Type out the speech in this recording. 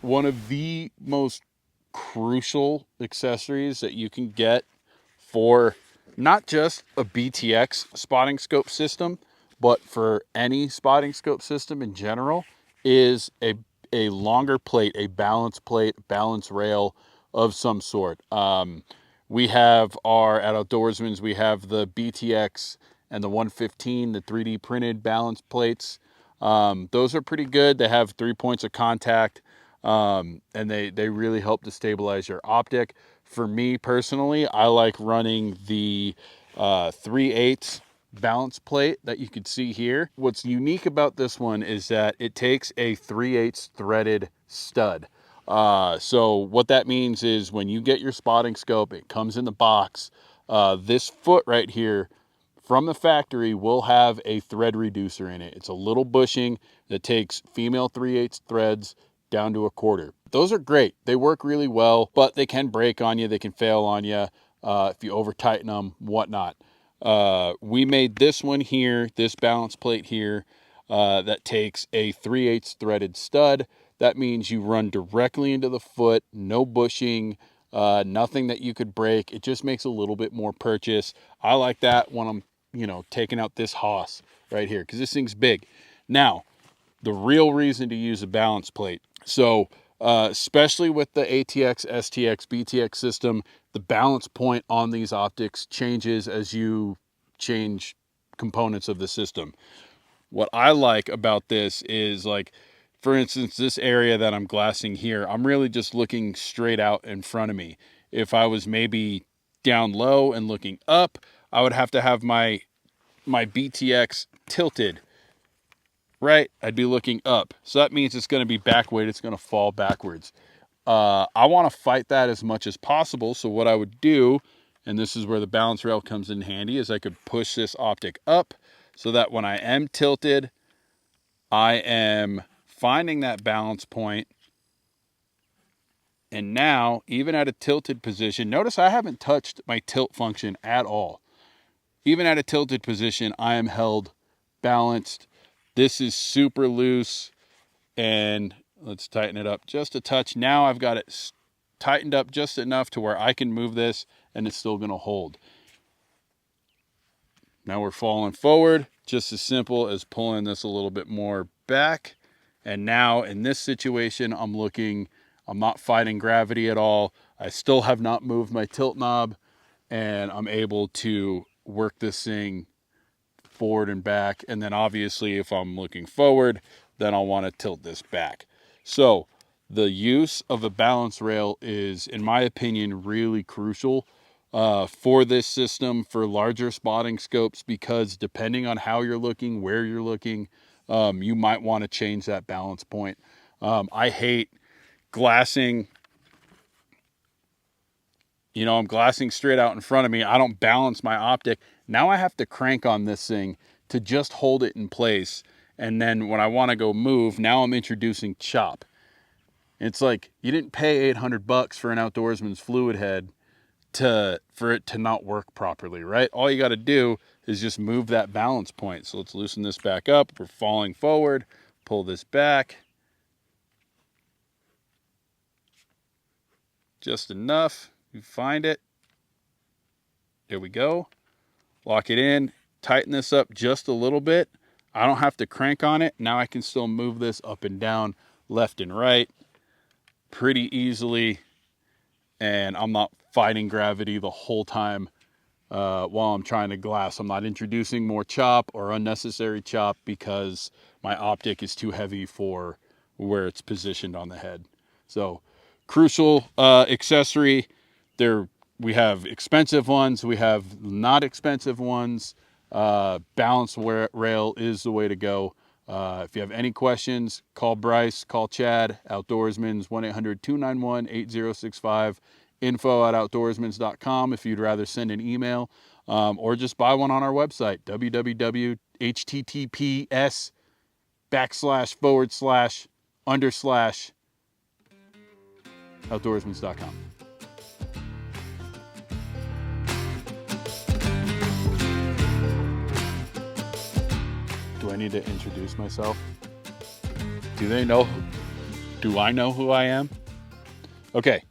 one of the most crucial accessories that you can get for not just a BTX spotting scope system, but for any spotting scope system in general, is a longer plate, a balance plate, balance rail of some sort. We have at Outdoorsmans, we have the BTX and the 115, the 3D printed balance plates. Those are pretty good. They have 3 points of contact, and they really help to stabilize your optic. For me personally, I like running the 3/8 balance plate that you can see here. What's unique about this one is that it takes a 3/8 threaded stud. So what that means is when you get your spotting scope, it comes in the box. This foot right here from the factory will have a thread reducer in it. It's a little bushing that takes female 3/8 threads down to a quarter. Those are great. They work really well, but they can break on you. They can fail on you if you over tighten them, whatnot. We made this one here, this balance plate here, that takes a 3/8 threaded stud. That means you run directly into the foot, no bushing, nothing that you could break. It just makes a little bit more purchase. I like that when I'm, taking out this hoss right here, because this thing's big. Now, the real reason to use a balance plate. So, especially with the ATX, STX, BTX system, the balance point on these optics changes as you change components of the system. What I like about this is, like, for instance, this area that I'm glassing here, I'm really just looking straight out in front of me. If I was maybe down low and looking up, I would have to have my BTX tilted, right? I'd be looking up. So that means it's going to be back weight. It's going to fall backwards. I want to fight that as much as possible. So what I would do, and this is where the balance rail comes in handy, is I could push this optic up so that when I am tilted, I am finding that balance point. And now, even at a tilted position, notice I haven't touched my tilt function at all. Even at a tilted position, I am held balanced. This is super loose, and let's tighten it up just a touch. Now I've got it tightened up just enough to where I can move this and it's still going to hold. Now we're falling forward, just as simple as pulling this a little bit more back. And now in this situation, I'm not fighting gravity at all. I still have not moved my tilt knob, and I'm able to work this thing forward and back. And then obviously if I'm looking forward, then I'll want to tilt this back. So the use of a balance rail is, in my opinion, really crucial for this system, for larger spotting scopes, because depending on how you're looking, where you're looking, you might want to change that balance point. I hate glassing. I'm glassing straight out in front of me. I don't balance my optic. Now I have to crank on this thing to just hold it in place. And then when I want to go move, now I'm introducing chop. It's like, you didn't pay $800 for an Outdoorsman's fluid head for it to not work properly, right? All you got to do is just move that balance point. So let's loosen this back up. We're falling forward. Pull this back. Just enough. You find it. There we go. Lock it in. Tighten this up just a little bit. I don't have to crank on it. Now I can still move this up and down, left and right pretty easily. And I'm not fighting gravity the whole time while I'm trying to glass. I'm not introducing more chop or unnecessary chop because my optic is too heavy for where it's positioned on the head. So, crucial accessory. We have expensive ones. We have not expensive ones. Balance rail is the way to go. If you have any questions, call Bryce, call Chad, Outdoorsmans, 1-800-291-8065, info@outdoorsmans.com if you'd rather send an email, or just buy one on our website, https://outdoorsmans.com. Do I need to introduce myself? Do they know? Do I know who I am? Okay,